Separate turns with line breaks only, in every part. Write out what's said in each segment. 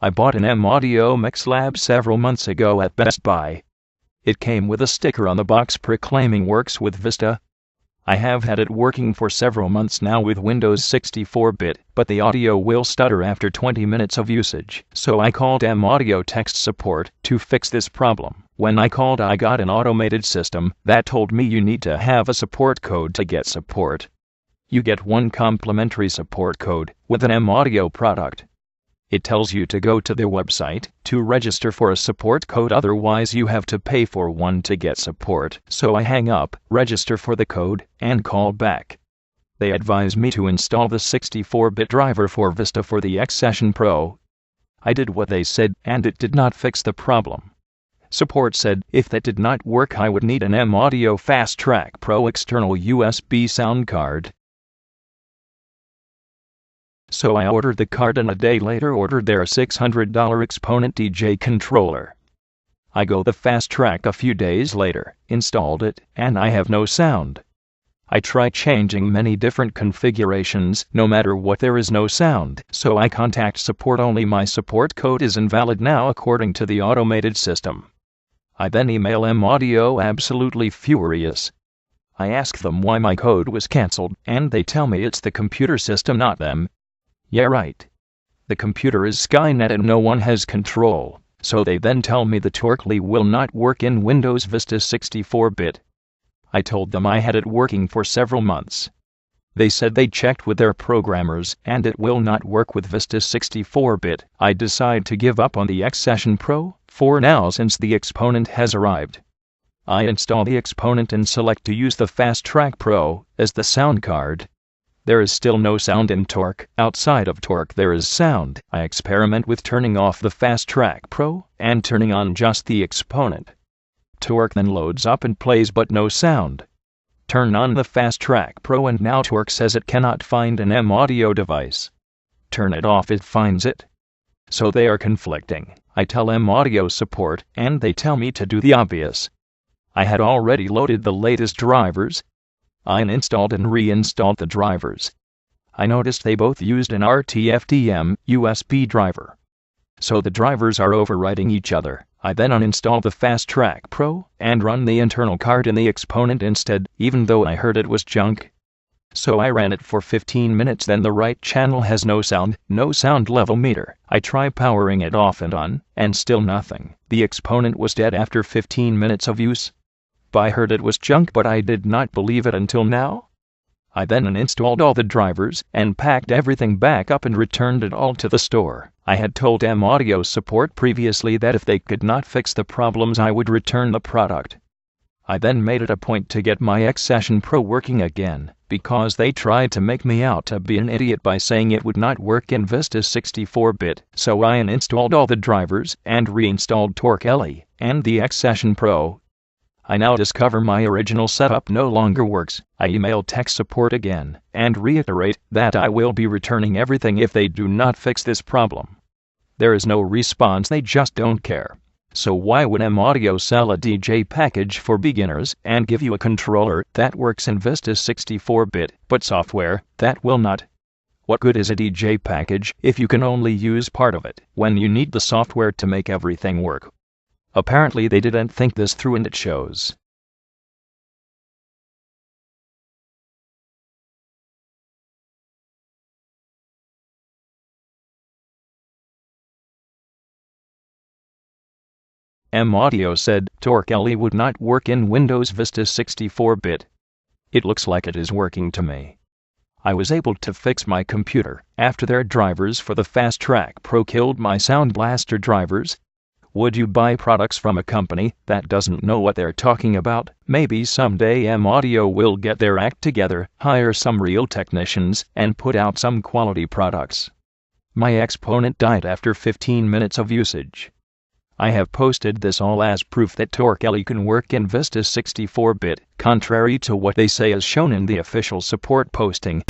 I bought an M-Audio Mix Lab several months ago at Best Buy. It came with a sticker on the box proclaiming works with Vista. I have had it working for several months now with Windows 64-bit, but the audio will stutter after 20 minutes of usage. So I called M-Audio Text Support to fix this problem. When I called, I got an automated system that told me you need to have a support code to get support. You get one complimentary support code with an M-Audio product. It tells you to go to their website to register for a support code, otherwise you have to pay for one to get support. So I hang up, register for the code, and call back. They advise me to install the 64-bit driver for Vista for the X Session Pro. I did what they said, and it did not fix the problem. Support said if that did not work, I would need an M-Audio Fast Track Pro external USB sound card. So I ordered the card and a day later ordered their $600 Xponent DJ controller. I got the Fast Track a few days later, installed it, and I have no sound. I tried changing many different configurations, no matter what there is no sound, so I contact support, only my support code is invalid now according to the automated system. I then email M-Audio absolutely furious. I ask them why my code was cancelled, and they tell me it's the computer system, not them. Yeah, right. The computer is Skynet and no one has control, so they then tell me the Torq will not work in Windows Vista 64-bit. I told them I had it working for several months. They said they checked with their programmers and it will not work with Vista 64-bit. I decide to give up on the X Session Pro for now since the Xponent has arrived. I install the Xponent and select to use the Fast Track Pro as the sound card. There is still no sound in Torq. Outside of Torq there is sound. I experiment with turning off the Fast Track Pro and turning on just the Xponent. Torq then loads up and plays but no sound. Turn on the Fast Track Pro and now Torq says it cannot find an M-Audio device. Turn it off, it finds it. So they are conflicting. I tell M-Audio support and they tell me to do the obvious. I had already loaded the latest drivers. I uninstalled and reinstalled the drivers. I noticed they both used an RTFDM USB driver. So the drivers are overriding each other. I then uninstalled the Fast Track Pro and run the internal card in the Xponent instead, even though I heard it was junk. So I ran it for 15 minutes, then the right channel has no sound level meter. I try powering it off and on, and still nothing. The Xponent was dead after 15 minutes of use. I heard it was junk, but I did not believe it until now. I then uninstalled all the drivers and packed everything back up and returned it all to the store. I had told M-Audio support previously that if they could not fix the problems I would return the product. I then made it a point to get my X Session Pro working again, because they tried to make me out to be an idiot by saying it would not work in Vista 64-bit. So I uninstalled all the drivers and reinstalled Torq and the X Session Pro. I now discover my original setup no longer works. I email tech support again and reiterate that I will be returning everything if they do not fix this problem. There is no response, they just don't care. So why would M-Audio sell a DJ package for beginners and give you a controller that works in Vista 64-bit, but software that will not? What good is a DJ package if you can only use part of it when you need the software to make everything work? Apparently they didn't think this through, and it shows. M-Audio said Torq would not work in Windows Vista 64-bit. It looks like it is working to me. I was able to fix my computer after their drivers for the Fast Track Pro killed my Sound Blaster drivers. Would you buy products from a company that doesn't know what they're talking about? Maybe someday M-Audio will get their act together, hire some real technicians, and put out some quality products. My Xponent died after 15 minutes of usage. I have posted this all as proof that Torq can work in Vista 64-bit, contrary to what they say as shown in the official support posting.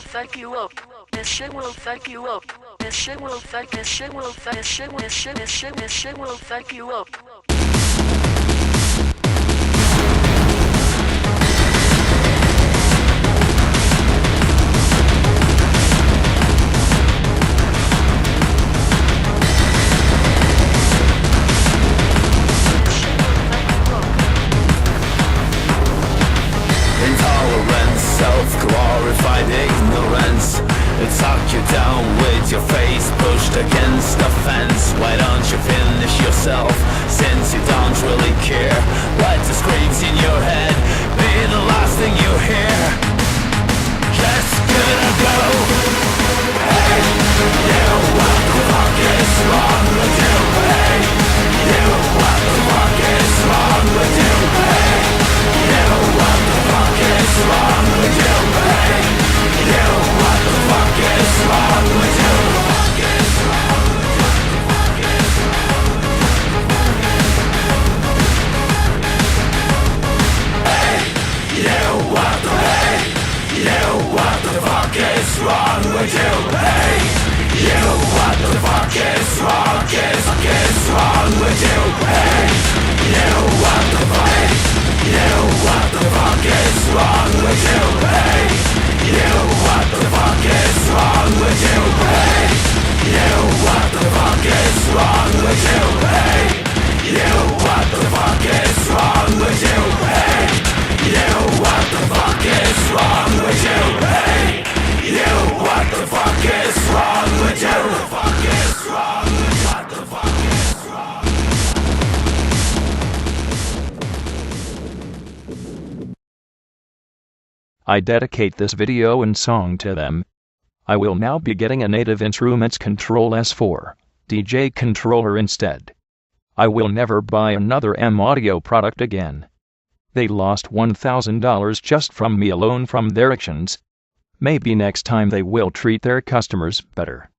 Fuck you up. This shit will fuck you up. This shit will fuck. This shit will fuck. This shit will fuck you up.
glorified ignorance. It suck you down with your face pushed against the fence. Why don't you finish yourself, since you don't really care? Let the screams in your head be the last thing you hear. Just gonna go. Hey, you, what the fuck is wrong with you? Hey, you, what the fuck is wrong with you? Hey, you, what the fuck is wrong with you? Hey, you, what the fuck is wrong with you? Hey, you, what the fuck is wrong with you? Hey, you, what the fuck is wrong with you? Hey, you, what the fuck? You, what the fuck is wrong with you? Hey, you, what the fuck is wrong with you? Hey, you, what the fuck is wrong with you? Hey, you, what the fuck is wrong with you? Hey, you, what the fuck is wrong with you? Hey, you, what the fuck is wrong with you? What the fuck is wrong? What the fuck is wrong?
I dedicate this video and song to them. I will now be getting a Native Instruments Control S4 DJ controller instead. I will never buy another M Audio product again. They lost $1,000 just from me alone from their actions. Maybe next time they will treat their customers better.